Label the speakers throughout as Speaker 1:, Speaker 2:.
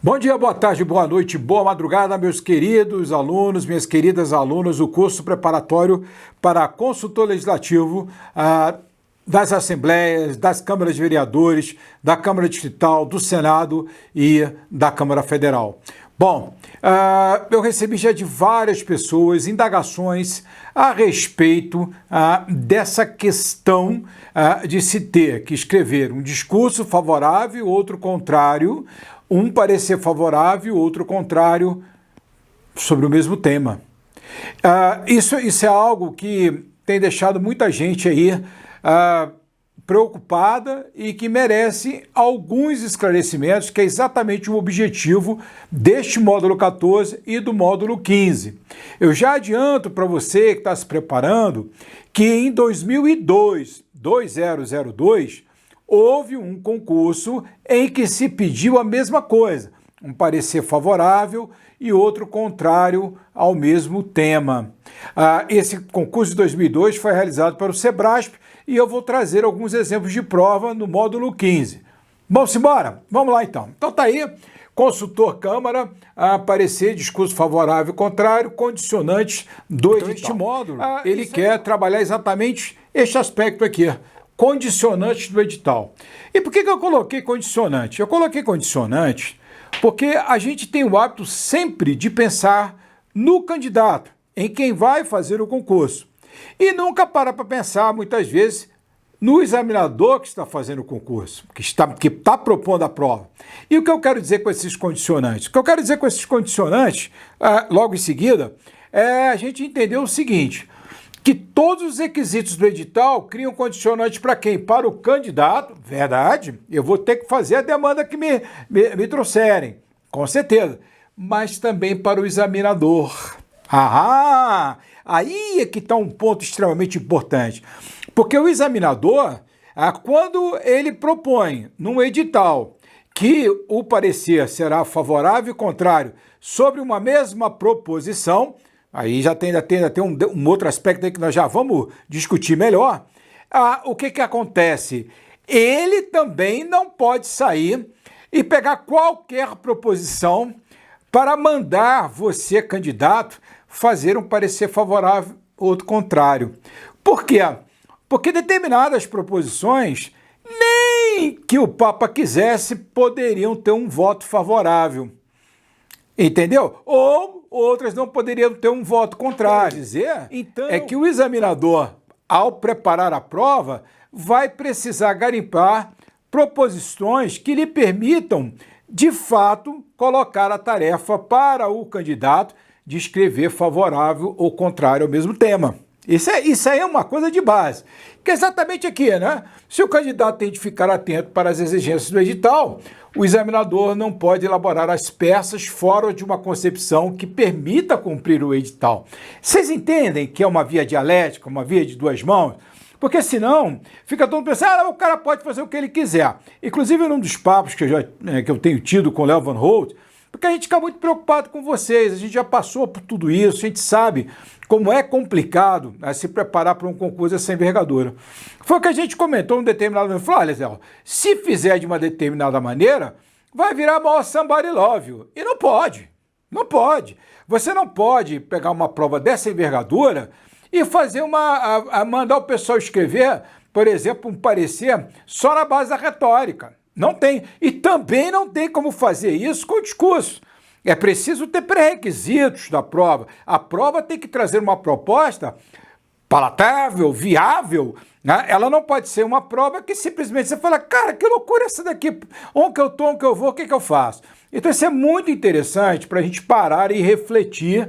Speaker 1: Bom dia, boa tarde, boa noite, boa madrugada, meus queridos alunos, minhas queridas alunas do curso preparatório para consultor legislativo das assembleias, das câmaras de vereadores, da Câmara Distrital, do Senado e da Câmara Federal. Bom, eu recebi já de várias pessoas indagações a respeito dessa questão de se ter que escrever um discurso favorável, outro contrário, um parecer favorável, outro contrário, sobre o mesmo tema. Isso é algo que tem deixado muita gente aí preocupada e que merece alguns esclarecimentos, que é exatamente o objetivo deste módulo 14 e do módulo 15. Eu já adianto para você que está se preparando que em 2002, houve um concurso em que se pediu a mesma coisa, um parecer favorável e outro contrário ao mesmo tema. Esse concurso de 2002 foi realizado para o Sebrasp e eu vou trazer alguns exemplos de prova no módulo 15. Vamos embora? Vamos lá então. Então tá aí, consultor Câmara, parecer, discurso favorável e contrário, condicionantes do edital. Este módulo, ele quer trabalhar exatamente este aspecto aqui, condicionantes do edital. E por que eu coloquei condicionante? Eu coloquei condicionante porque a gente tem o hábito sempre de pensar no candidato, em quem vai fazer o concurso. E nunca para pensar, muitas vezes, no examinador que está fazendo o concurso, que está propondo a prova. E o que eu quero dizer com esses condicionantes? O que eu quero dizer com esses condicionantes, logo em seguida, é a gente entender o seguinte, que todos os requisitos do edital criam condicionantes para quem? Para o candidato, verdade, eu vou ter que fazer a demanda que me trouxerem, com certeza, mas também para o examinador. Aí é que está um ponto extremamente importante, porque o examinador, quando ele propõe num edital que o parecer será favorável e contrário sobre uma mesma proposição, aí já tem um outro aspecto aí que nós já vamos discutir melhor. O que acontece? Ele também não pode sair e pegar qualquer proposição para mandar você, candidato, fazer um parecer favorável ou outro contrário. Por quê? Porque determinadas proposições, nem que o Papa quisesse, poderiam ter um voto favorável. Entendeu? Ou outras não poderiam ter um voto contrário. Então, é que o examinador, ao preparar a prova, vai precisar garimpar proposições que lhe permitam, de fato, colocar a tarefa para o candidato de escrever favorável ou contrário ao mesmo tema. Isso aí é uma coisa de base, que é exatamente aqui, né? Se o candidato tem de ficar atento para as exigências do edital, o examinador não pode elaborar as peças fora de uma concepção que permita cumprir o edital. Vocês entendem que é uma via dialética, uma via de duas mãos? Porque senão fica todo mundo pensando, o cara pode fazer o que ele quiser. Inclusive, num dos papos que eu tenho tido com o Léo Van Holt, porque a gente fica muito preocupado com vocês, a gente já passou por tudo isso, a gente sabe como é complicado se preparar para um concurso dessa envergadura. Foi o que a gente comentou num determinado momento, falou, olha, Zé, se fizer de uma determinada maneira, vai virar maior somebody love you. E não pode, não pode. Você não pode pegar uma prova dessa envergadura e fazer mandar o pessoal escrever, por exemplo, um parecer só na base da retórica. Não tem. E também não tem como fazer isso com o discurso. É preciso ter pré-requisitos da prova. A prova tem que trazer uma proposta palatável, viável, né? Ela não pode ser uma prova que simplesmente você fala, cara, que loucura essa daqui, onde que eu tô, onde que eu vou, o que eu faço? Então isso é muito interessante para a gente parar e refletir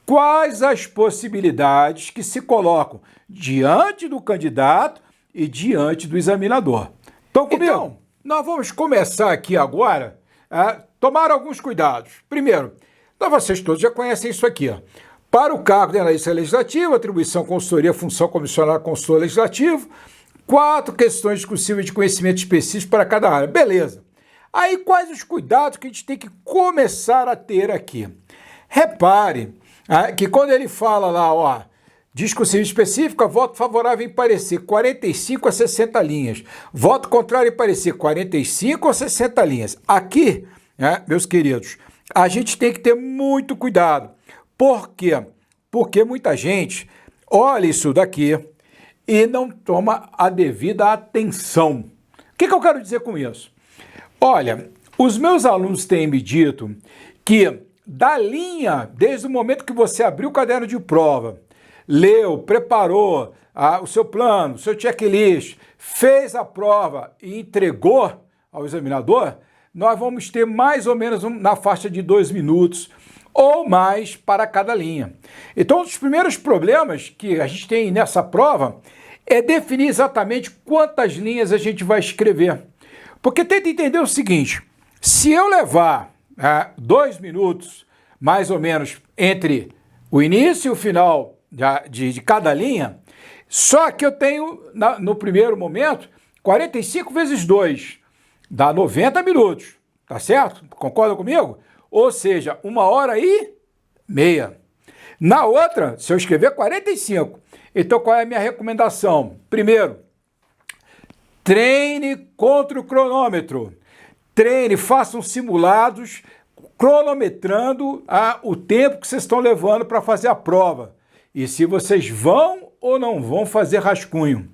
Speaker 1: quais as possibilidades que se colocam diante do candidato e diante do examinador. Estão comigo? Então, nós vamos começar aqui agora a tomar alguns cuidados. Primeiro, vocês todos já conhecem isso aqui, ó. Para o cargo de analista legislativo, atribuição, consultoria, função comissionar consultor legislativo, 4 questões discussíveis de conhecimento específico para cada área. Beleza. Aí, quais os cuidados que a gente tem que começar a ter aqui? Repare que quando ele fala lá, ó, Discursiva específica, voto favorável em parecer 45 a 60 linhas. Voto contrário em parecer 45 a 60 linhas. Aqui, meus queridos, a gente tem que ter muito cuidado. Por quê? Porque muita gente olha isso daqui e não toma a devida atenção. O que eu quero dizer com isso? Olha, os meus alunos têm me dito que da linha, desde o momento que você abriu o caderno de prova, leu, preparou o seu plano, o seu checklist, fez a prova e entregou ao examinador, nós vamos ter mais ou menos na faixa de 2 minutos ou mais para cada linha. Então, um dos primeiros problemas que a gente tem nessa prova é definir exatamente quantas linhas a gente vai escrever. Porque tenta entender o seguinte, se eu levar 2 minutos, mais ou menos, entre o início e o final de cada linha, só que eu tenho, no primeiro momento, 45 vezes 2, dá 90 minutos, tá certo? Concorda comigo? Ou seja, 1h30. Na outra, se eu escrever 45, então qual é a minha recomendação? Primeiro, treine contra o cronômetro. Treine, façam simulados, cronometrando o tempo que vocês estão levando para fazer a prova. E se vocês vão ou não vão fazer rascunho.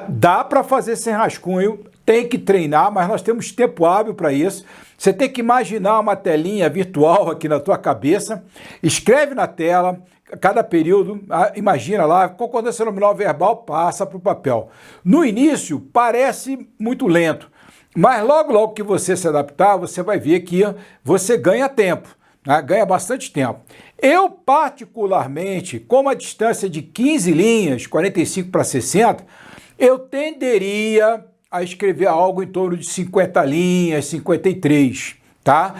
Speaker 1: Dá para fazer sem rascunho, tem que treinar, mas nós temos tempo hábil para isso. Você tem que imaginar uma telinha virtual aqui na tua cabeça, escreve na tela, cada período, imagina lá, concordância nominal verbal, passa para o papel. No início, parece muito lento, mas logo que você se adaptar, você vai ver que você ganha tempo. Ganha bastante tempo. Eu, particularmente, como a distância de 15 linhas, 45 para 60, eu tenderia a escrever algo em torno de 50 linhas, 53, tá?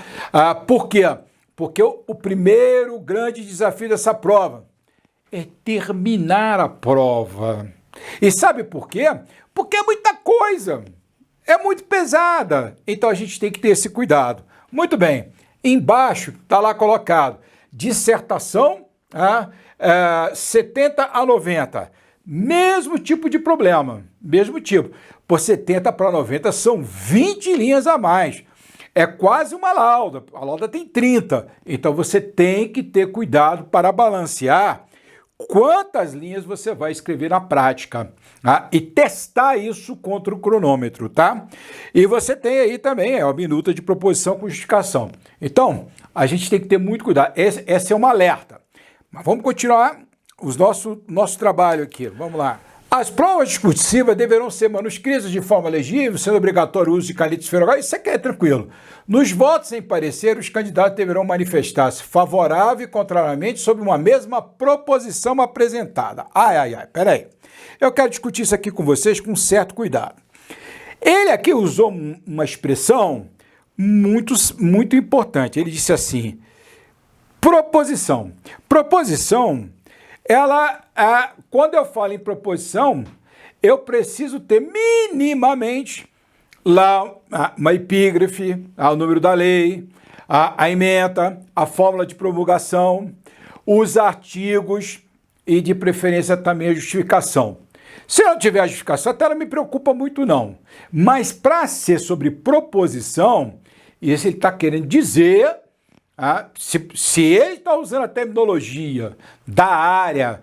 Speaker 1: Por quê? Porque o primeiro grande desafio dessa prova é terminar a prova. E sabe por quê? Porque é muita coisa, é muito pesada, então a gente tem que ter esse cuidado. Muito bem. Embaixo está lá colocado, dissertação 70 a 90. Mesmo tipo de problema, mesmo tipo. Por 70 para 90 são 20 linhas a mais. É quase uma lauda, a lauda tem 30. Então você tem que ter cuidado para balancear quantas linhas você vai escrever na prática, e testar isso contra o cronômetro, tá? E você tem aí também a minuta de proposição com justificação. Então, a gente tem que ter muito cuidado. Esse é um alerta. Mas vamos continuar o nosso trabalho aqui. Vamos lá. As provas discursivas deverão ser manuscritas de forma legível, sendo obrigatório o uso de caneta esferográfica. Isso aqui é tranquilo. Nos votos em parecer, os candidatos deverão manifestar-se favorável e contrariamente sobre uma mesma proposição apresentada. Peraí. Eu quero discutir isso aqui com vocês com certo cuidado. Ele aqui usou uma expressão muito importante. Ele disse assim, proposição. Proposição, quando eu falo em proposição, eu preciso ter minimamente lá uma epígrafe, o número da lei, a ementa, a fórmula de promulgação, os artigos e, de preferência, também a justificação. Se eu não tiver a justificação, até não me preocupa muito não. Mas para ser sobre proposição, isso ele está querendo dizer, se ele está usando a terminologia da área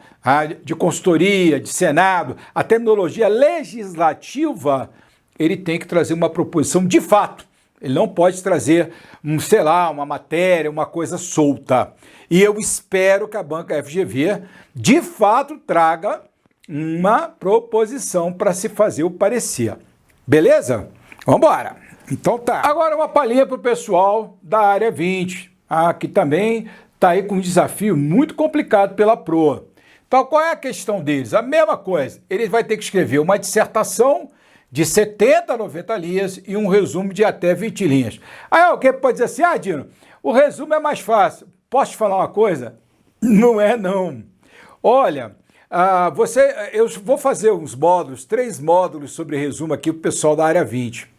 Speaker 1: de consultoria, de Senado, a terminologia legislativa, ele tem que trazer uma proposição de fato. Ele não pode trazer, uma matéria, uma coisa solta. E eu espero que a banca FGV, de fato, traga uma proposição para se fazer o parecer. Beleza? Vamos embora. Então tá. Agora uma palhinha para o pessoal da área 20, que também está aí com um desafio muito complicado pela PROA. Então qual é a questão deles? A mesma coisa. Ele vai ter que escrever uma dissertação de 70 a 90 linhas e um resumo de até 20 linhas. Aí alguém pode dizer assim, Dino, o resumo é mais fácil. Posso te falar uma coisa? Não é não. Olha, eu vou fazer uns módulos, 3 módulos sobre resumo aqui para o pessoal da área 20.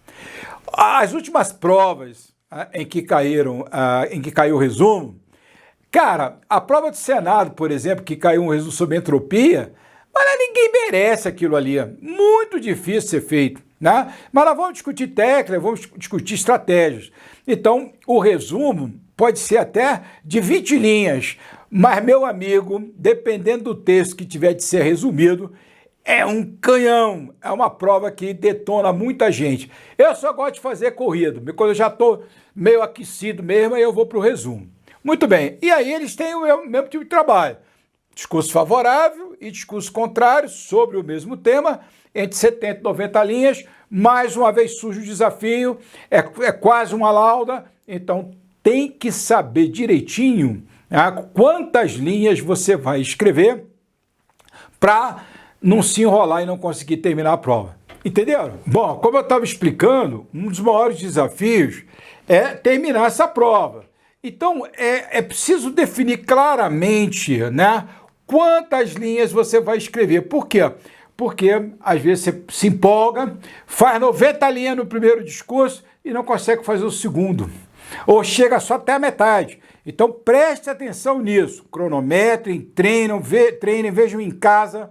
Speaker 1: As últimas provas em que caiu o resumo, Cara, a prova do Senado, por exemplo, que caiu um resultado sobre entropia, mas ninguém merece aquilo ali. Muito difícil ser feito, né? Mas nós vamos discutir técnica, vamos discutir estratégias. Então, o resumo pode ser até de 20 linhas, mas, meu amigo, dependendo do texto que tiver de ser resumido, é um canhão, é uma prova que detona muita gente. Eu só gosto de fazer corrido, quando eu já estou meio aquecido mesmo, aí eu vou para o resumo. Muito bem, e aí eles têm o mesmo tipo de trabalho. Discurso favorável e discurso contrário sobre o mesmo tema, entre 70 e 90 linhas. Mais uma vez surge o desafio, é quase uma lauda, então tem que saber direitinho, né, quantas linhas você vai escrever para não se enrolar e não conseguir terminar a prova. Entenderam? Bom, como eu estava explicando, um dos maiores desafios é terminar essa prova. Então, é preciso definir claramente, né, quantas linhas você vai escrever. Por quê? Porque, às vezes, você se empolga, faz 90 linhas no primeiro discurso e não consegue fazer o segundo. Ou chega só até a metade. Então, preste atenção nisso. Cronometrem, treinem, vejam em casa.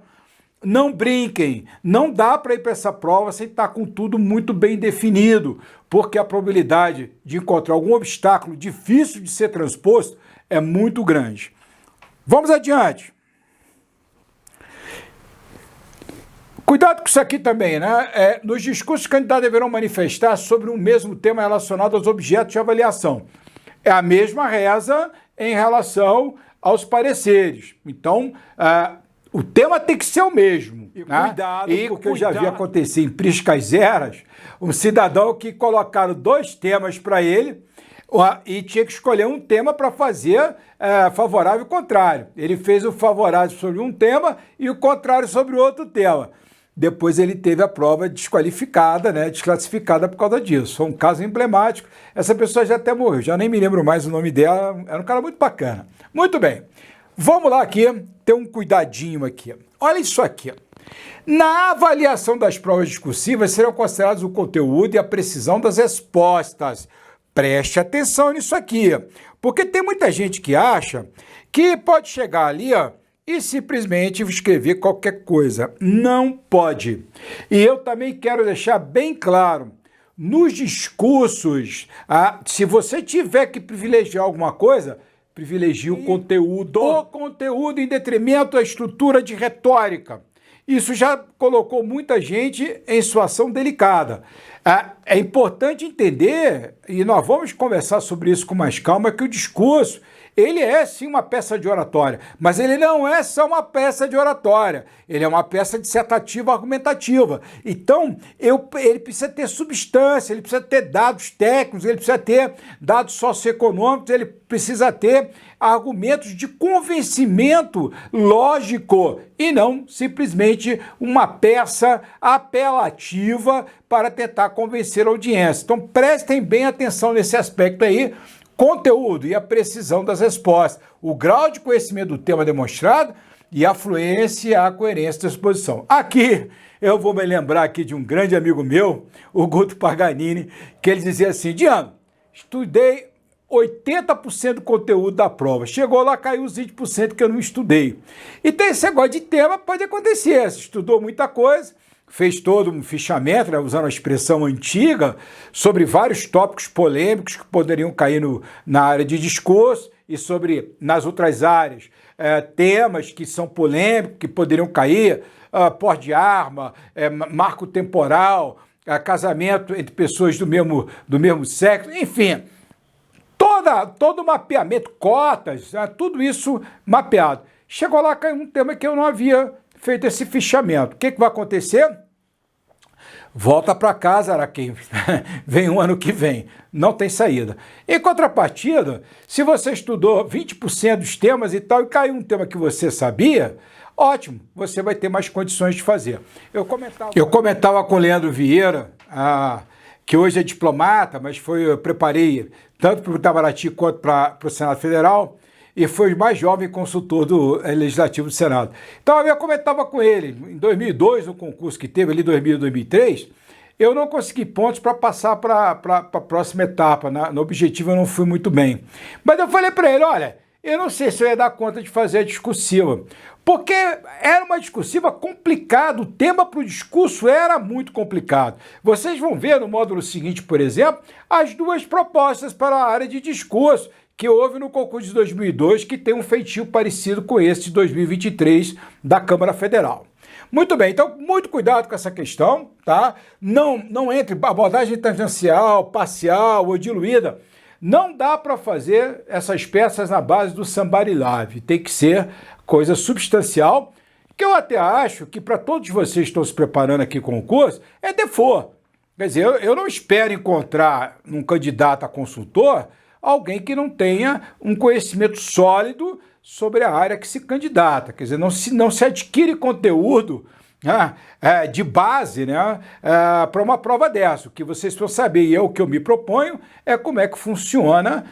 Speaker 1: Não brinquem, não dá para ir para essa prova sem estar com tudo muito bem definido, porque a probabilidade de encontrar algum obstáculo difícil de ser transposto é muito grande. Vamos adiante. Cuidado com isso aqui também, né? Nos discursos, os candidatos deverão manifestar sobre um mesmo tema relacionado aos objetos de avaliação. É a mesma reza em relação aos pareceres. Então, o tema tem que ser o mesmo. E cuidado, porque eu já vi acontecer em Priscas Eras, um cidadão que colocaram 2 temas para ele e tinha que escolher um tema para fazer favorável e contrário. Ele fez o favorável sobre um tema e o contrário sobre outro tema. Depois ele teve a prova desqualificada, né, desclassificada por causa disso. Foi um caso emblemático. Essa pessoa já até morreu, já nem me lembro mais o nome dela. Era um cara muito bacana. Muito bem. Vamos lá aqui, ter um cuidadinho aqui. Olha isso aqui. Na avaliação das provas discursivas serão considerados o conteúdo e a precisão das respostas. Preste atenção nisso aqui, porque tem muita gente que acha que pode chegar ali, e simplesmente escrever qualquer coisa. Não pode. E eu também quero deixar bem claro, nos discursos, se você tiver que privilegiar alguma coisa, privilegie o conteúdo. O conteúdo em detrimento da estrutura de retórica. Isso já colocou muita gente em situação delicada. É importante entender, e nós vamos conversar sobre isso com mais calma, que o discurso, ele é sim uma peça de oratória, mas ele não é só uma peça de oratória, ele é uma peça dissertativa argumentativa. Então, ele precisa ter substância, ele precisa ter dados técnicos, ele precisa ter dados socioeconômicos, ele precisa ter argumentos de convencimento lógico e não simplesmente uma peça apelativa para tentar convencer a audiência. Então, prestem bem atenção nesse aspecto aí, conteúdo e a precisão das respostas, o grau de conhecimento do tema demonstrado e a fluência e a coerência da exposição. Aqui eu vou me lembrar aqui de um grande amigo meu, o Guto Paganini, que ele dizia assim: Diano, estudei 80% do conteúdo da prova, chegou lá, caiu os 20% que eu não estudei. Então esse negócio de tema pode acontecer, você estudou muita coisa, fez todo um fichamento, né, usando a expressão antiga, sobre vários tópicos polêmicos que poderiam cair na área de discurso e sobre, nas outras áreas, temas que são polêmicos, que poderiam cair, porte de arma, marco temporal, casamento entre pessoas do mesmo sexo, enfim, todo o mapeamento, cotas, tudo isso mapeado. Chegou lá, caiu um tema que eu não havia feito esse fichamento. O que vai acontecer? Volta para casa, Araquém. Vem um ano que vem. Não tem saída. Em contrapartida, se você estudou 20% dos temas e tal, e caiu um tema que você sabia, ótimo, você vai ter mais condições de fazer. Eu comentava com o Leandro Vieira, que hoje é diplomata, mas eu preparei tanto para o Itamaraty quanto para o Senado Federal, e foi o mais jovem consultor do Legislativo do Senado. Então eu comentava com ele, em 2002, no concurso que teve ali, 2000, 2003, eu não consegui pontos para passar para a próxima etapa, no objetivo eu não fui muito bem. Mas eu falei para ele, olha, eu não sei se eu ia dar conta de fazer a discursiva, porque era uma discursiva complicada, o tema para o discurso era muito complicado. Vocês vão ver no módulo seguinte, por exemplo, as duas propostas para a área de discurso que houve no concurso de 2002, que tem um feitio parecido com esse de 2023 da Câmara Federal. Muito bem, então muito cuidado com essa questão, tá? Não entre abordagem tangencial, parcial ou diluída. Não dá para fazer essas peças na base do somebody love, tem que ser coisa substancial, que eu até acho que para todos vocês que estão se preparando aqui com o curso, é default. Quer dizer, eu não espero encontrar num candidato a consultor alguém que não tenha um conhecimento sólido sobre a área que se candidata. Quer dizer, não se adquire conteúdo de base, né, para uma prova dessa. O que vocês precisam saber, e é o que eu me proponho, é como é que funciona,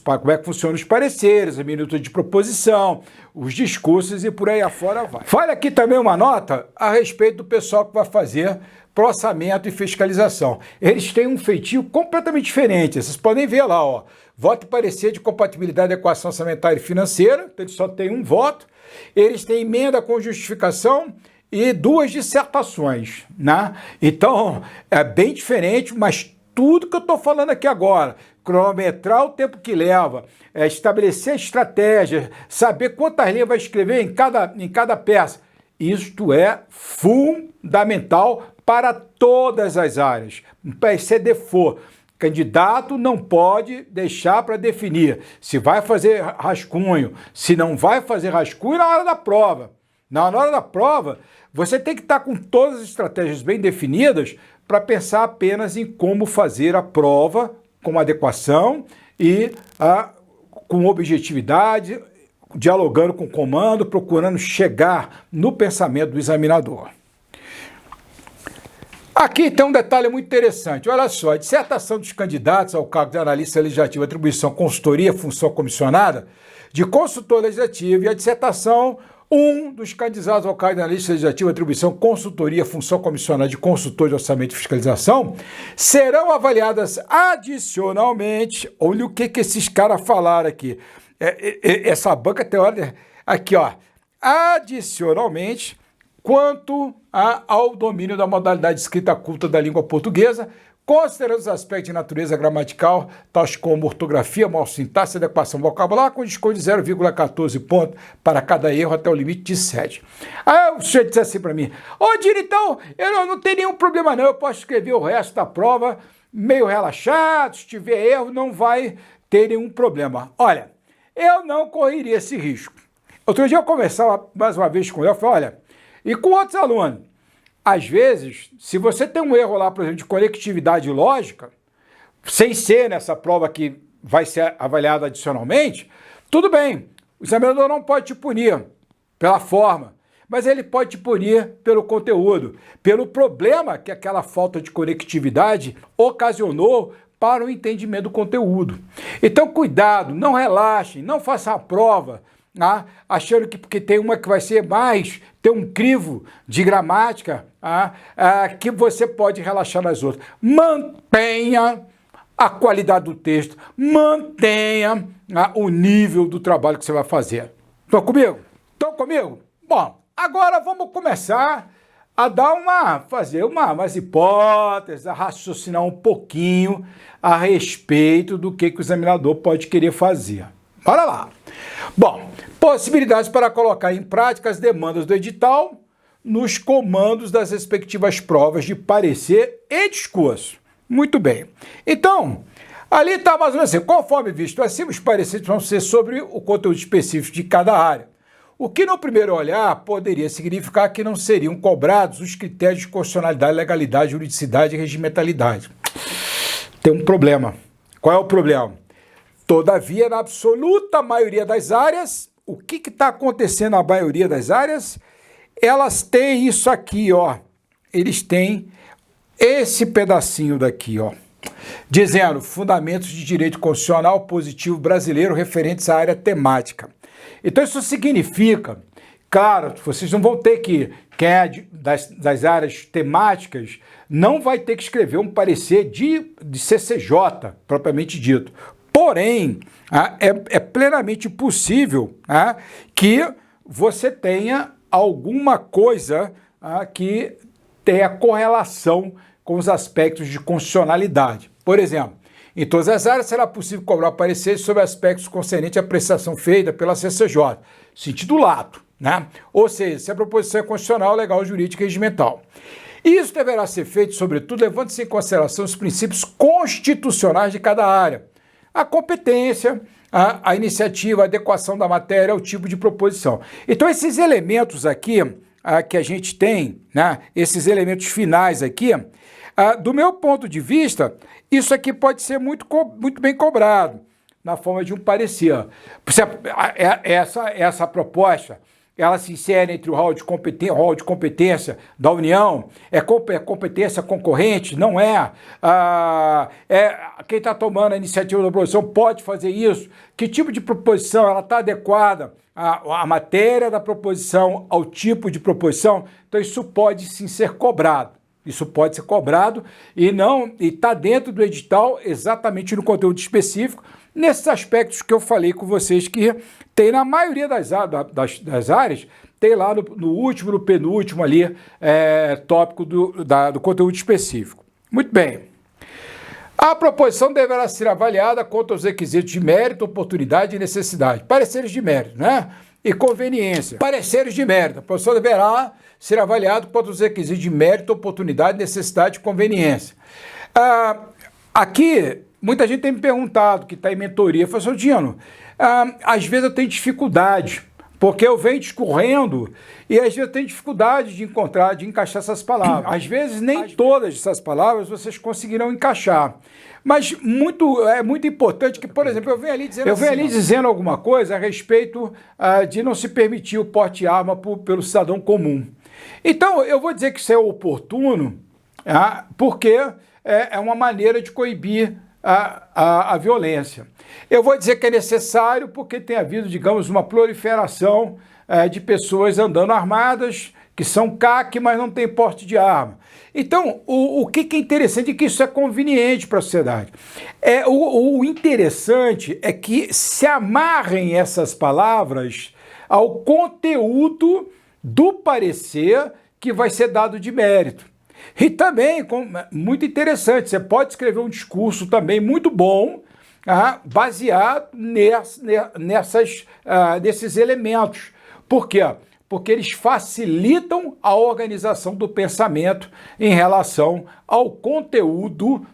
Speaker 1: como é que funcionam os pareceres, a minuta de proposição, os discursos e por aí afora vai. Vale aqui também uma nota a respeito do pessoal que vai fazer orçamento e fiscalização. Eles têm um feitio completamente diferente. Vocês podem ver lá, ó, voto e parecer de compatibilidade da equação orçamentária e financeira, então eles só têm um voto. Eles têm emenda com justificação e 2 dissertações, né? Então, é bem diferente, mas tudo que eu estou falando aqui agora, cronometrar o tempo que leva, estabelecer estratégia, saber quantas linhas vai escrever em cada peça, isto é fundamental para todas as áreas. Isso é default. Candidato não pode deixar para definir se vai fazer rascunho, se não vai fazer rascunho na hora da prova. Na hora da prova, você tem que estar com todas as estratégias bem definidas para pensar apenas em como fazer a prova com adequação e com objetividade, dialogando com o comando, procurando chegar no pensamento do examinador. Aqui tem um detalhe muito interessante. Olha só, a dissertação dos candidatos ao cargo de analista legislativo, atribuição, consultoria, função comissionada, de consultor legislativo, e a dissertação dos candidatos ao cargo de analista legislativo, atribuição, consultoria, função comissionada de consultor de orçamento e fiscalização, serão avaliadas adicionalmente. Olha o que esses caras falaram aqui. Essa banca teórica, aqui, ó, adicionalmente, quanto ao domínio da modalidade escrita culta da língua portuguesa, considerando os aspectos de natureza gramatical, tais como ortografia, sintaxe, adequação vocabular, com desconto de 0,14 pontos para cada erro até o limite de 7. Aí o senhor disse assim para mim, Dino, então, eu não tenho nenhum problema não, eu posso escrever o resto da prova meio relaxado, se tiver erro não vai ter nenhum problema. Olha, eu não correria esse risco. Outro dia eu conversava mais uma vez com ele, eu falei, olha, e com outros alunos, às vezes, se você tem um erro lá, por exemplo, de conectividade lógica, sem ser nessa prova que vai ser avaliada adicionalmente, tudo bem, o examinador não pode te punir pela forma, mas ele pode te punir pelo conteúdo, pelo problema que aquela falta de conectividade ocasionou para o entendimento do conteúdo. Então, cuidado, não relaxem, não façam a prova achando que porque tem uma que vai ser mais, tem um crivo de gramática, que você pode relaxar nas outras. Mantenha a qualidade do texto, mantenha o nível do trabalho que você vai fazer. Estão comigo? Estão comigo? Bom, agora vamos começar a fazer umas hipóteses, a raciocinar um pouquinho a respeito do que o examinador pode querer fazer. Bora lá. Bom, possibilidades para colocar em prática as demandas do edital nos comandos das respectivas provas de parecer e discurso. Muito bem. Então, ali está mais ou menos assim, conforme visto acima, os pareceres vão ser sobre o conteúdo específico de cada área. O que, no primeiro olhar, poderia significar que não seriam cobrados os critérios de constitucionalidade, legalidade, juridicidade e regimentalidade. Tem um problema. Qual é o problema? Todavia, na absoluta maioria das áreas, o que está acontecendo na maioria das áreas? Elas têm isso aqui, ó. Eles têm esse pedacinho daqui, ó, dizendo fundamentos de direito constitucional positivo brasileiro referentes à área temática. Então, isso significa, claro, vocês não vão ter quem é das áreas temáticas, não vai ter que escrever um parecer de CCJ, propriamente dito. Porém, é plenamente possível que você tenha alguma coisa que tenha correlação com os aspectos de constitucionalidade. Por exemplo, em todas as áreas será possível cobrar pareceres sobre aspectos concernentes à prestação feita pela CCJ, sentido lato, né? Ou seja, se a proposição é constitucional, legal, jurídica e regimental. Isso deverá ser feito, sobretudo, levando-se em consideração os princípios constitucionais de cada área. A competência, a iniciativa, a adequação da matéria ao tipo de proposição. Então, esses elementos aqui que a gente tem, né, esses elementos finais aqui, do meu ponto de vista, isso aqui pode ser muito bem cobrado na forma de um parecer. Essa proposta, ela se insere entre o rol de competência da União, é competência concorrente, não é? Quem está tomando a iniciativa da proposição pode fazer isso? Que tipo de proposição ela está adequada à matéria da proposição, ao tipo de proposição? Então isso pode sim ser cobrado. Isso pode ser cobrado e está dentro do edital exatamente no conteúdo específico, nesses aspectos que eu falei com vocês que tem na maioria das áreas, tem lá no último, no penúltimo ali, tópico do conteúdo específico. Muito bem. A proposição deverá ser avaliada quanto aos requisitos de mérito, oportunidade e necessidade. Pareceres de mérito, né? E conveniência. Pareceres de mérito. A proposição deverá ser avaliada quanto aos requisitos de mérito, oportunidade, necessidade e conveniência. Aqui, muita gente tem me perguntado, que está em mentoria, eu falo assim, Dino, às vezes eu tenho dificuldade, porque eu venho discorrendo e às vezes eu tenho dificuldade de encaixar essas palavras. Às vezes nem todas essas palavras vocês conseguirão encaixar. Mas é muito importante que, por exemplo, eu venho ali dizendo alguma coisa a respeito de não se permitir o porte de arma pelo cidadão comum. Então, eu vou dizer que isso é oportuno, porque é uma maneira de coibir a violência. Eu vou dizer que é necessário porque tem havido, digamos, uma proliferação de pessoas andando armadas, que são CAC, mas não têm porte de arma. Então, o que é interessante é que isso é conveniente para a sociedade. O interessante é que se amarrem essas palavras ao conteúdo do parecer que vai ser dado de mérito. E também, muito interessante, você pode escrever um discurso também muito bom, baseado nesses elementos. Por quê? Porque eles facilitam a organização do pensamento em relação ao conteúdo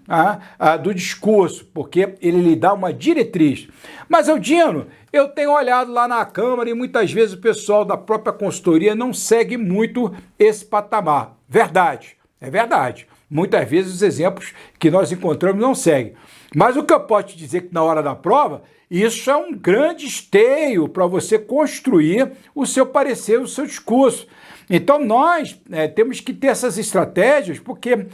Speaker 1: do discurso, porque ele lhe dá uma diretriz. Mas, Dino, eu tenho olhado lá na Câmara e muitas vezes o pessoal da própria consultoria não segue muito esse patamar. Verdade, é verdade. Muitas vezes os exemplos que nós encontramos não seguem. Mas o que eu posso te dizer é que na hora da prova, isso é um grande esteio para você construir o seu parecer, o seu discurso. Então nós temos que ter essas estratégias, porque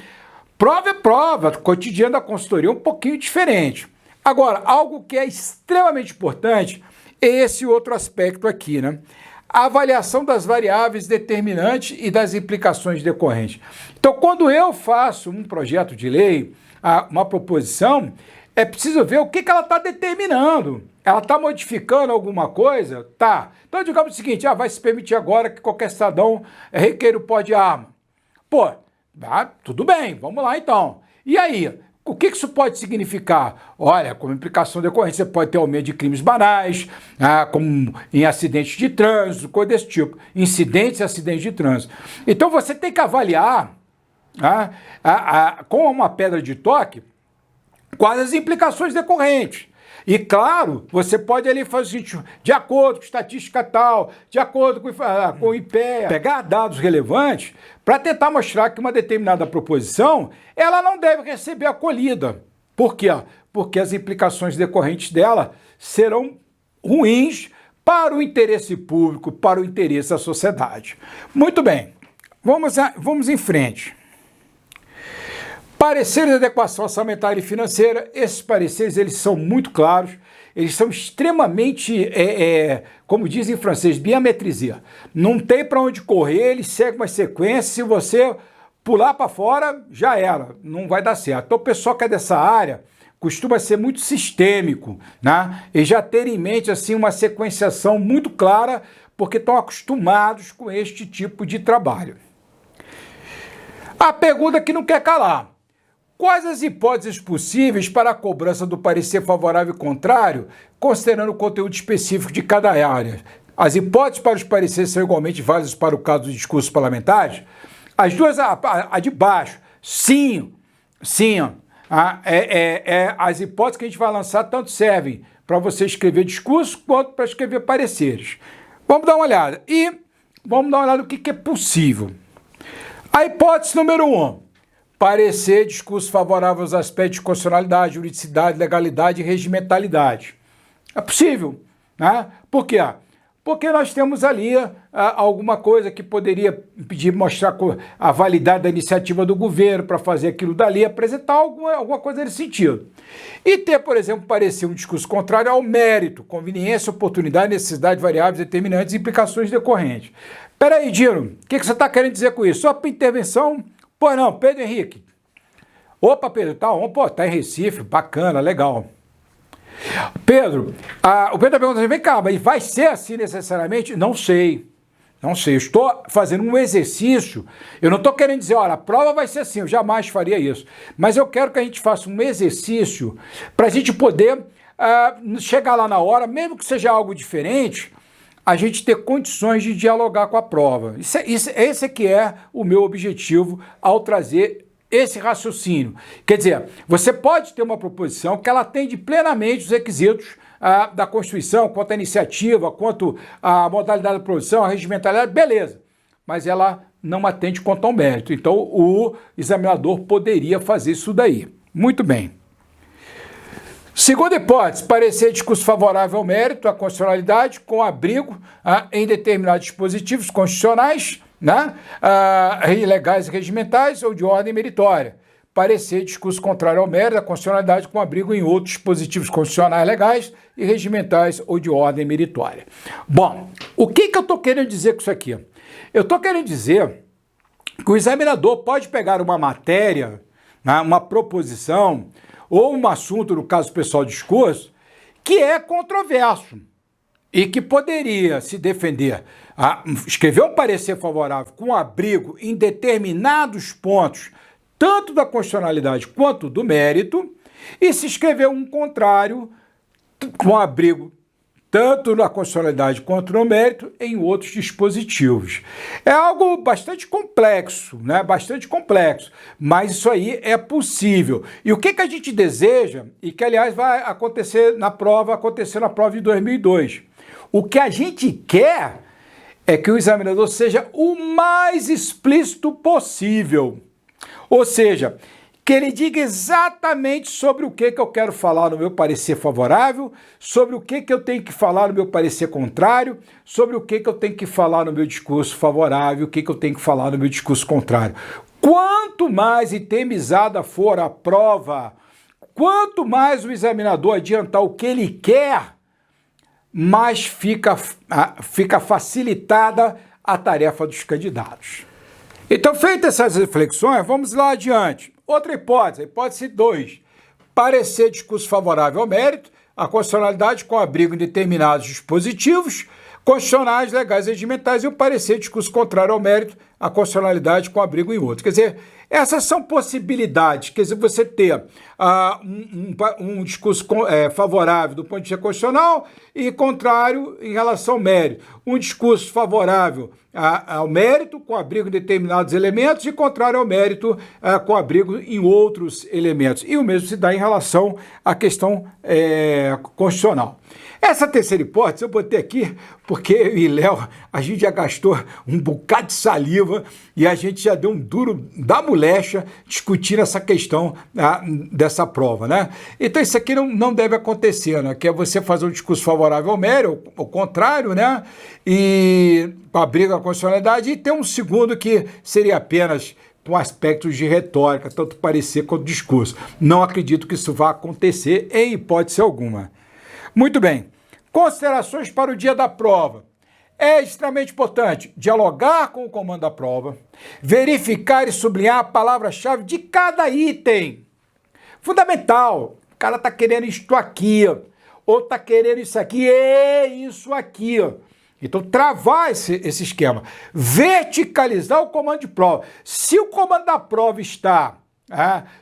Speaker 1: prova é prova, o cotidiano da consultoria é um pouquinho diferente. Agora, algo que é extremamente importante é esse outro aspecto aqui, né? A avaliação das variáveis determinantes e das implicações decorrentes. Então, quando eu faço um projeto de lei, uma proposição, é preciso ver o que ela está determinando. Ela está modificando alguma coisa? Tá. Então, digamos o seguinte, vai se permitir agora que qualquer cidadão requeira o porte de arma. Pô, tudo bem, vamos lá então. E aí? O que isso pode significar? Olha, como implicação decorrente, você pode ter aumento de crimes banais, como em acidentes de trânsito, coisa desse tipo. Incidentes e acidentes de trânsito. Então, você tem que avaliar, com uma pedra de toque, quais as implicações decorrentes. E, claro, você pode ali fazer o seguinte, de acordo com estatística tal, de acordo com o IPEA, pegar dados relevantes para tentar mostrar que uma determinada proposição ela não deve receber acolhida. Por quê? Porque as implicações decorrentes dela serão ruins para o interesse público, para o interesse da sociedade. Muito bem, vamos em frente. Pareceres de adequação orçamentária e financeira, esses pareceres eles são muito claros, eles são extremamente, como dizem em francês, bien maîtrisés. Não tem para onde correr, eles seguem uma sequência, se você pular para fora, já era, não vai dar certo. Então o pessoal que é dessa área costuma ser muito sistêmico, né? E já ter em mente assim uma sequenciação muito clara, porque estão acostumados com este tipo de trabalho. A pergunta que não quer calar: quais as hipóteses possíveis para a cobrança do parecer favorável e contrário, considerando o conteúdo específico de cada área? As hipóteses para os pareceres são igualmente válidas para o caso dos discursos parlamentares? As duas, a de baixo, sim. As hipóteses que a gente vai lançar tanto servem para você escrever discurso quanto para escrever pareceres. Vamos dar uma olhada. E vamos dar uma olhada no que é possível. A hipótese número 1. Parecer discurso favorável aos aspectos de constitucionalidade, juridicidade, legalidade e regimentalidade. É possível, né? Por quê? Porque nós temos ali alguma coisa que poderia pedir, mostrar a validade da iniciativa do governo para fazer aquilo dali, apresentar alguma coisa nesse sentido. E ter, por exemplo, parecer um discurso contrário ao mérito, conveniência, oportunidade, necessidade, variáveis, determinantes e implicações decorrentes. Peraí, Dino, o que você está querendo dizer com isso? Só para intervenção? Pô, não, Pedro Henrique. Opa, Pedro, tá em Recife, bacana, legal. Pedro, o Pedro pergunta assim, vem cá, mas vai ser assim necessariamente? Não sei, eu estou fazendo um exercício, eu não estou querendo dizer, olha, a prova vai ser assim, eu jamais faria isso, mas eu quero que a gente faça um exercício para a gente poder chegar lá na hora, mesmo que seja algo diferente, a gente ter condições de dialogar com a prova. Esse aqui é o meu objetivo ao trazer esse raciocínio. Quer dizer, você pode ter uma proposição que ela atende plenamente os requisitos da Constituição, quanto à iniciativa, quanto à modalidade da produção, a regimentalidade, beleza, mas ela não atende quanto ao mérito. Então, o examinador poderia fazer isso daí. Muito bem. Segunda hipótese, parecer discurso favorável ao mérito, à constitucionalidade, com abrigo em determinados dispositivos constitucionais, né? Legais e regimentais ou de ordem meritória. Parecer discurso contrário ao mérito, à constitucionalidade, com abrigo em outros dispositivos constitucionais legais e regimentais ou de ordem meritória. Bom, o que eu estou querendo dizer com isso aqui? Eu estou querendo dizer que o examinador pode pegar uma matéria, né, uma proposição, ou um assunto, no caso pessoal discurso, que é controverso e que poderia se defender, escrever um parecer favorável com abrigo em determinados pontos, tanto da constitucionalidade quanto do mérito, e se escrever um contrário com abrigo tanto na constitucionalidade quanto no mérito, em outros dispositivos. É algo bastante complexo, né? Bastante complexo, mas isso aí é possível. E o que a gente deseja, e que, aliás, vai acontecer na prova de 2002, o que a gente quer é que o examinador seja o mais explícito possível. Ou seja, que ele diga exatamente sobre o que eu quero falar no meu parecer favorável, sobre o que eu tenho que falar no meu parecer contrário, sobre o que eu tenho que falar no meu discurso favorável, o que eu tenho que falar no meu discurso contrário. Quanto mais itemizada for a prova, quanto mais o examinador adiantar o que ele quer, mais fica facilitada a tarefa dos candidatos. Então, feitas essas reflexões, vamos lá adiante. Outra hipótese, a hipótese 2, parecer discurso favorável ao mérito, à constitucionalidade com abrigo em determinados dispositivos, constitucionais, legais e regimentais, e o parecer discurso contrário ao mérito, à constitucionalidade com abrigo em outros. Quer dizer, essas são possibilidades, quer dizer, você ter um discurso favorável do ponto de vista constitucional e contrário em relação ao mérito. Um discurso favorável ao mérito, com abrigo em determinados elementos, e contrário ao mérito, com abrigo em outros elementos. E o mesmo se dá em relação à questão constitucional. Essa terceira hipótese eu botei aqui porque eu e Léo, a gente já gastou um bocado de saliva e a gente já deu um duro da molecha discutindo essa questão dessa prova, né? Então isso aqui não deve acontecer, né? Que é você fazer um discurso favorável ao mérito, ao contrário, né? E com a briga com a constitucionalidade, e ter um segundo que seria apenas com aspectos de retórica, tanto parecer quanto discurso. Não acredito que isso vá acontecer em hipótese alguma. Muito bem. Considerações para o dia da prova. É extremamente importante dialogar com o comando da prova, verificar e sublinhar a palavra-chave de cada item. Fundamental. cara tá querendo isto aqui, ou tá querendo isso aqui, e isso aqui. Então, travar esse esquema. Verticalizar o comando de prova. Se o comando da prova está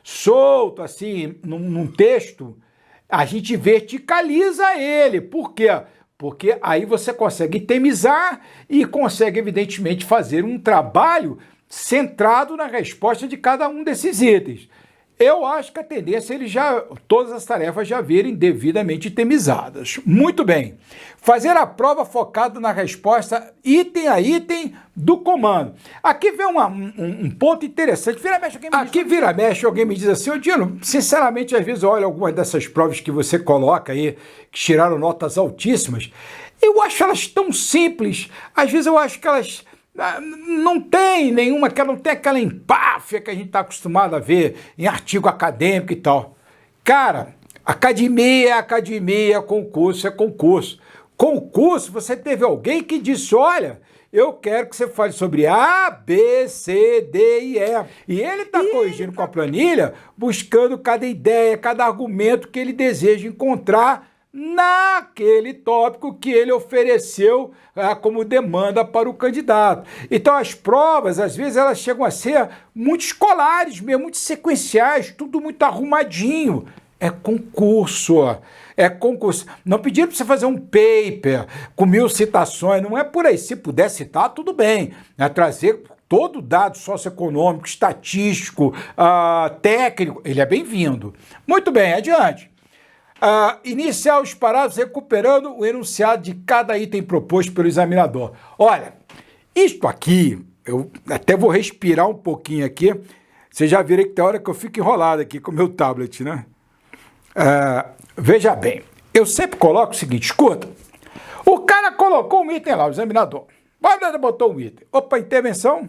Speaker 1: solto, assim, num texto, a gente verticaliza ele. Por quê? Porque aí você consegue itemizar e consegue, evidentemente, fazer um trabalho centrado na resposta de cada um desses itens. Eu acho que a tendência é todas as tarefas já virem devidamente itemizadas. Muito bem. Fazer a prova focada na resposta item a item do comando. Aqui vem um ponto interessante. Vira mexe, alguém me diz assim, ô Dino, sinceramente, às vezes eu olho algumas dessas provas que você coloca aí, que tiraram notas altíssimas, eu acho elas tão simples. Às vezes eu acho que elas não tem nenhuma, que não tem aquela empáfia que a gente está acostumado a ver em artigo acadêmico e tal. Cara, academia é academia, concurso é concurso. Concurso, você teve alguém que disse, olha, eu quero que você fale sobre A, B, C, D e E. E ele está corrigindo com a planilha, buscando cada ideia, cada argumento que ele deseja encontrar naquele tópico que ele ofereceu como demanda para o candidato. Então as provas, às vezes, elas chegam a ser muito escolares mesmo, muito sequenciais, tudo muito arrumadinho. É concurso, é concurso. Não pediram para você fazer um paper com 1000 citações, não é por aí. Se puder citar, tudo bem. Trazer todo dado socioeconômico, estatístico, técnico, ele é bem-vindo. Muito bem, adiante. Iniciar os parágrafos recuperando o enunciado de cada item proposto pelo examinador. Olha, isto aqui, eu até vou respirar um pouquinho aqui. Vocês já viram que tem hora que eu fico enrolado aqui com o meu tablet, né? Veja bem, eu sempre coloco o seguinte, escuta, o cara colocou um item lá, o examinador, botou um item, opa, intervenção,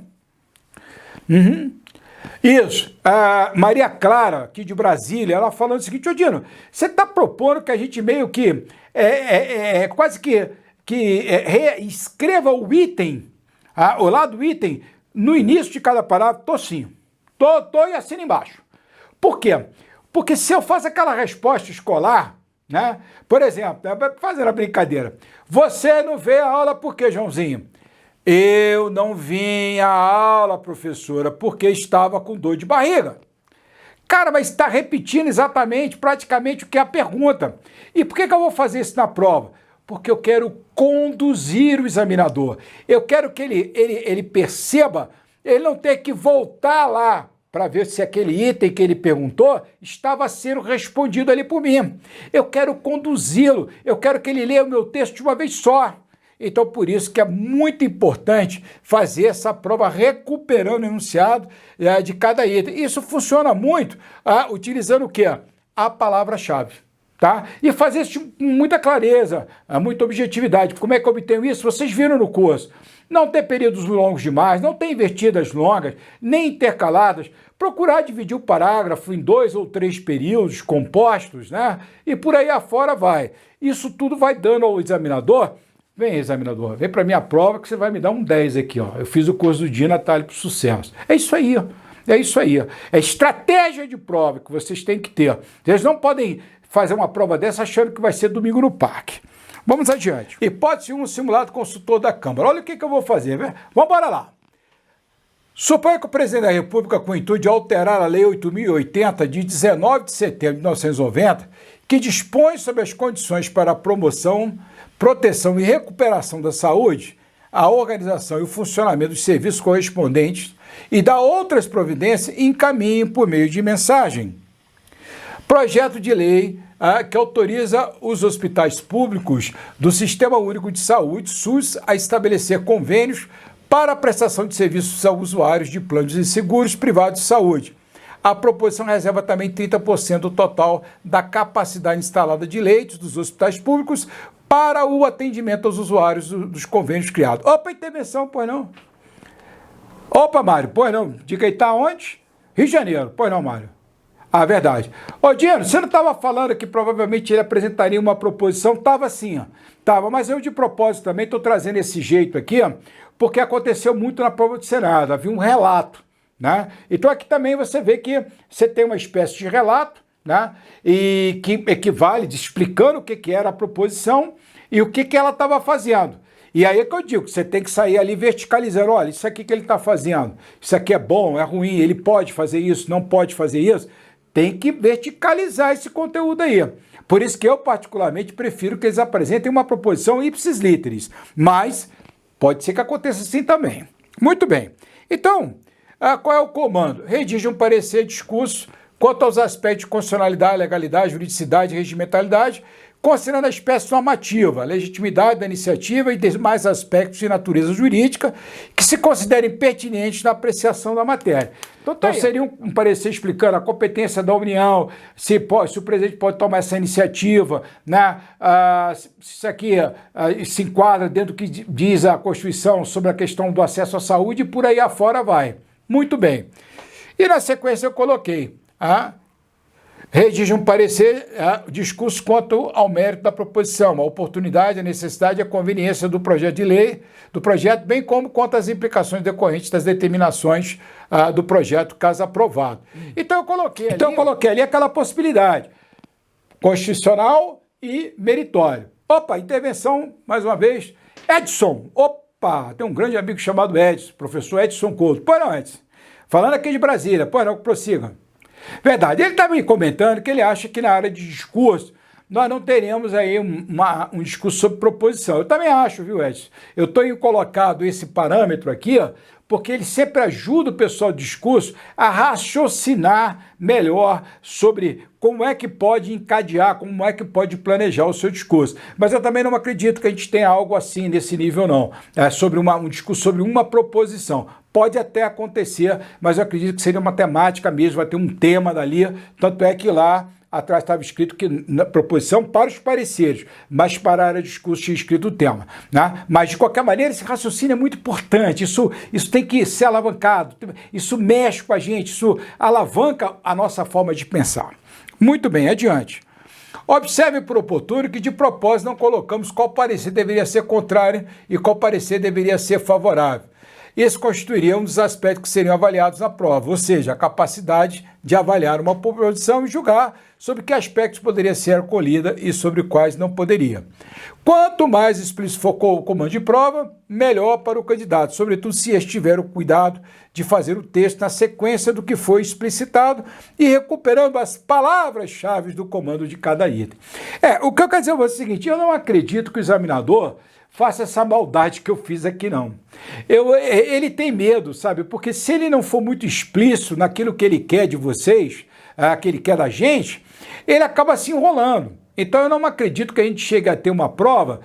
Speaker 1: Isso, a Maria Clara, aqui de Brasília, ela falando o seguinte, ô Dino, você está propondo que a gente meio que, quase que reescreva o item, o lado do item, no início de cada parágrafo? Tô sim, tô e assino embaixo. Por quê? Porque se eu faço aquela resposta escolar, né, por exemplo, fazendo a brincadeira, você não veio a aula por quê, Joãozinho? Eu não vim à aula, professora, porque estava com dor de barriga. Cara, mas está repetindo exatamente, praticamente o que é a pergunta. E por que eu vou fazer isso na prova? Porque eu quero conduzir o examinador. Eu quero que ele perceba, ele não ter que voltar lá para ver se aquele item que ele perguntou estava sendo respondido ali por mim. Eu quero conduzi-lo, eu quero que ele leia o meu texto de uma vez só. Então, por isso que é muito importante fazer essa prova recuperando o enunciado de cada item. Isso funciona muito utilizando o quê? A palavra-chave, tá? E fazer isso com muita clareza, muita objetividade. Como é que eu obtenho isso? Vocês viram no curso. Não ter períodos longos demais, não ter invertidas longas, nem intercaladas. Procurar dividir o parágrafo em 2 ou 3 períodos compostos, né? E por aí afora vai. Isso tudo vai dando ao examinador. Vem, examinador, vem para minha prova que você vai me dar um 10 aqui, ó. Eu fiz o curso do dia Natália para o sucesso. É isso aí, ó. É isso aí, ó. É estratégia de prova que vocês têm que ter. Vocês não podem fazer uma prova dessa achando que vai ser domingo no parque. Vamos adiante. Hipótese 1, simulado consultor da Câmara. Olha o que eu vou fazer, né? Vamos embora lá. Suponha que o presidente da República, com o intuito de alterar a Lei 8.080, de 19 de setembro de 1990, que dispõe sobre as condições para a promoção, proteção e recuperação da saúde, a organização e o funcionamento dos serviços correspondentes e da outras providências, encaminhem por meio de mensagem. Projeto de lei que autoriza os hospitais públicos do Sistema Único de Saúde, SUS, a estabelecer convênios para a prestação de serviços a usuários de planos de seguros privados de saúde. A proposição reserva também 30% do total da capacidade instalada de leitos dos hospitais públicos para o atendimento aos usuários dos convênios criados. Opa, intervenção, pois não? Opa, Mário, pois não? Diga aí, tá onde? Rio de Janeiro, pois não, Mário? Verdade. Ô, Dino, você não estava falando que provavelmente ele apresentaria uma proposição? Tava sim, ó. Tava, mas eu de propósito também estou trazendo esse jeito aqui, ó, porque aconteceu muito na prova do Senado, havia um relato, né? Então aqui também você vê que você tem uma espécie de relato, né? E que equivale, explicando o que era a proposição e o que ela estava fazendo. E aí é que eu digo, você tem que sair ali verticalizando, olha, isso aqui que ele está fazendo, isso aqui é bom, é ruim, ele pode fazer isso, não pode fazer isso, tem que verticalizar esse conteúdo aí. Por isso que eu particularmente prefiro que eles apresentem uma proposição ipsis literis, mas pode ser que aconteça assim também. Muito bem, então, qual é o comando? Redige um parecer de discurso quanto aos aspectos de constitucionalidade, legalidade, juridicidade e regimentalidade, considerando a espécie normativa, a legitimidade da iniciativa e demais aspectos de natureza jurídica que se considerem pertinentes na apreciação da matéria. Então seria um parecer explicando a competência da União, se o presidente pode tomar essa iniciativa, né? Se isso aqui se enquadra dentro do que diz a Constituição sobre a questão do acesso à saúde e por aí afora vai. Muito bem. E na sequência eu coloquei redige um parecer, discurso quanto ao mérito da proposição, a oportunidade, a necessidade e a conveniência do projeto de lei, bem como quanto às implicações decorrentes das determinações do projeto, caso aprovado. Então eu coloquei ali aquela possibilidade constitucional e meritório. Opa, intervenção, mais uma vez, Edson. Opa, tem um grande amigo chamado Edson, professor Edson Couto. Pois não, Edson. Falando aqui de Brasília, pois não, prossiga. Verdade, ele estava me comentando que ele acha que na área de discurso nós não teremos aí um discurso sobre proposição. Eu também acho, viu, Edson? Eu tenho colocado esse parâmetro aqui, porque ele sempre ajuda o pessoal de discurso a raciocinar melhor sobre como é que pode encadear, como é que pode planejar o seu discurso. Mas eu também não acredito que a gente tenha algo assim nesse nível, não. Sobre um discurso sobre uma proposição. Pode até acontecer, mas eu acredito que seria uma temática mesmo, vai ter um tema dali, tanto é que lá atrás estava escrito que na proposição para os pareceres, mas para a área de discurso tinha escrito o tema, né? Mas de qualquer maneira esse raciocínio é muito importante, isso tem que ser alavancado, isso mexe com a gente, isso alavanca a nossa forma de pensar. Muito bem, adiante. Observe por oportuno que de propósito não colocamos qual parecer deveria ser contrário e qual parecer deveria ser favorável. Esse constituiria um dos aspectos que seriam avaliados na prova, ou seja, a capacidade de avaliar uma proposição e julgar sobre que aspectos poderia ser acolhida e sobre quais não poderia. Quanto mais explícito for o comando de prova, melhor para o candidato, sobretudo se estiver o cuidado de fazer o texto na sequência do que foi explicitado e recuperando as palavras-chave do comando de cada item. O que eu quero dizer é o seguinte, eu não acredito que o examinador faça essa maldade que eu fiz aqui, não. Ele tem medo, sabe? Porque se ele não for muito explícito naquilo que ele quer de vocês, que ele quer da gente, ele acaba se enrolando. Então eu não acredito que a gente chegue a ter uma prova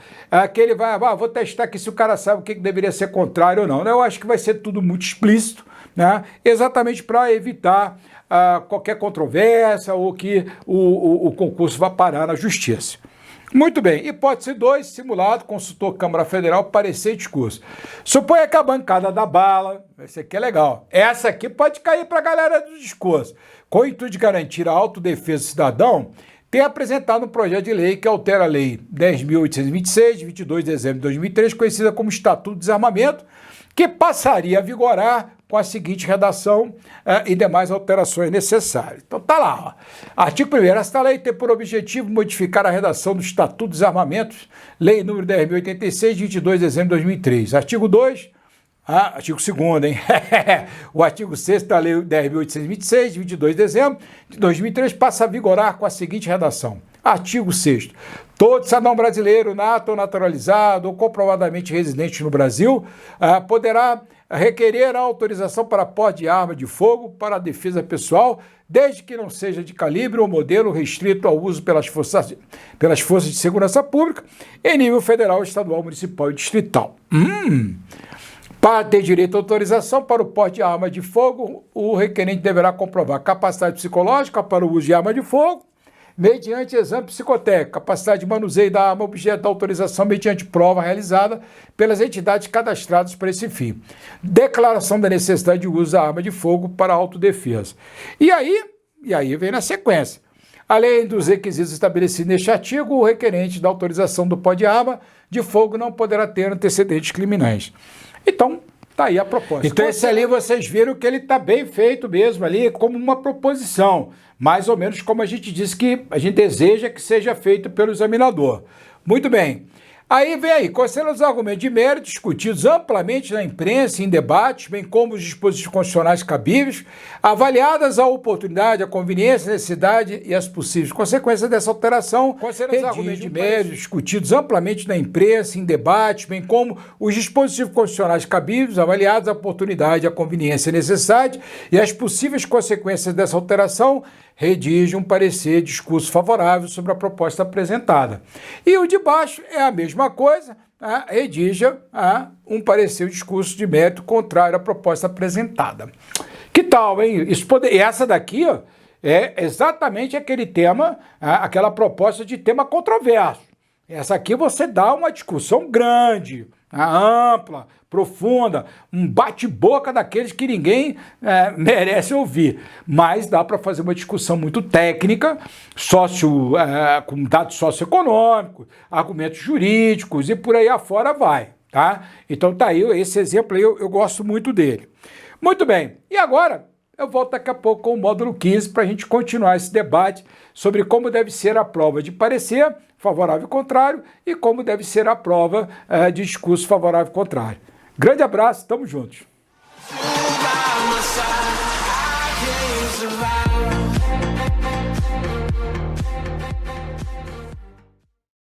Speaker 1: que ele vai, vou testar aqui se o cara sabe o que deveria ser contrário ou não. Eu acho que vai ser tudo muito explícito, né? Exatamente para evitar qualquer controvérsia ou que o concurso vá parar na justiça. Muito bem, hipótese 2, simulado, consultor Câmara Federal, parecer e discurso. Suponha que a bancada da bala, essa aqui é legal, essa aqui pode cair para a galera do discurso, com o intuito de garantir a autodefesa do cidadão, tem apresentado um projeto de lei que altera a Lei 10.826, de 22 de dezembro de 2003, conhecida como Estatuto do Desarmamento, que passaria a vigorar com a seguinte redação e demais alterações necessárias. Então tá lá, ó. Artigo 1º. Esta lei tem por objetivo modificar a redação do Estatuto dos Armamentos, Lei número 10.086, de 22 de dezembro de 2003. Artigo 2. Artigo 2º, hein? O artigo 6º da Lei 10.826, de 22 de dezembro de 2003, passa a vigorar com a seguinte redação. Artigo 6º. Todo cidadão brasileiro, nato ou naturalizado ou comprovadamente residente no Brasil, poderá requerer a autorização para porte de arma de fogo para a defesa pessoal, desde que não seja de calibre ou modelo restrito ao uso pelas forças de segurança pública em nível federal, estadual, municipal e distrital. Para ter direito à autorização para o porte de arma de fogo, o requerente deverá comprovar capacidade psicológica para o uso de arma de fogo, mediante exame psicotécnico, capacidade de manuseio da arma, objeto da autorização mediante prova realizada pelas entidades cadastradas para esse fim. Declaração da necessidade de uso da arma de fogo para autodefesa. E aí vem na sequência. Além dos requisitos estabelecidos neste artigo, o requerente da autorização do porte de arma de fogo não poderá ter antecedentes criminais. Então, Está aí a proposta. Então esse ali vocês viram que ele está bem feito mesmo ali, como uma proposição, mais ou menos como a gente disse que a gente deseja que seja feito pelo examinador. Muito bem. Aí vem aí, considerando os argumentos de mérito discutidos amplamente na imprensa e em debates, bem como os dispositivos constitucionais cabíveis, avaliadas a oportunidade, a conveniência, a necessidade e as possíveis consequências dessa alteração, considerando os argumentos de mérito discutidos amplamente na imprensa e em debates, bem como os dispositivos constitucionais cabíveis, avaliados a oportunidade, a conveniência, a necessidade e as possíveis consequências dessa alteração, redige um parecer, discurso favorável sobre a proposta apresentada. E o de baixo é a mesma coisa, redija um parecer, discurso de mérito contrário à proposta apresentada. Que tal, hein? E essa daqui, ó, é exatamente aquele tema, aquela proposta de tema controverso. Essa aqui você dá uma discussão grande, ampla, profunda, um bate-boca daqueles que ninguém merece ouvir. Mas dá para fazer uma discussão muito técnica, com dados socioeconômicos, argumentos jurídicos e por aí afora vai. Tá? Então tá aí, esse exemplo aí eu gosto muito dele. Muito bem, e agora eu volto daqui a pouco com o módulo 15 para a gente continuar esse debate sobre como deve ser a prova de parecer favorável e contrário e como deve ser a prova de discurso favorável e contrário. Grande abraço, estamos juntos.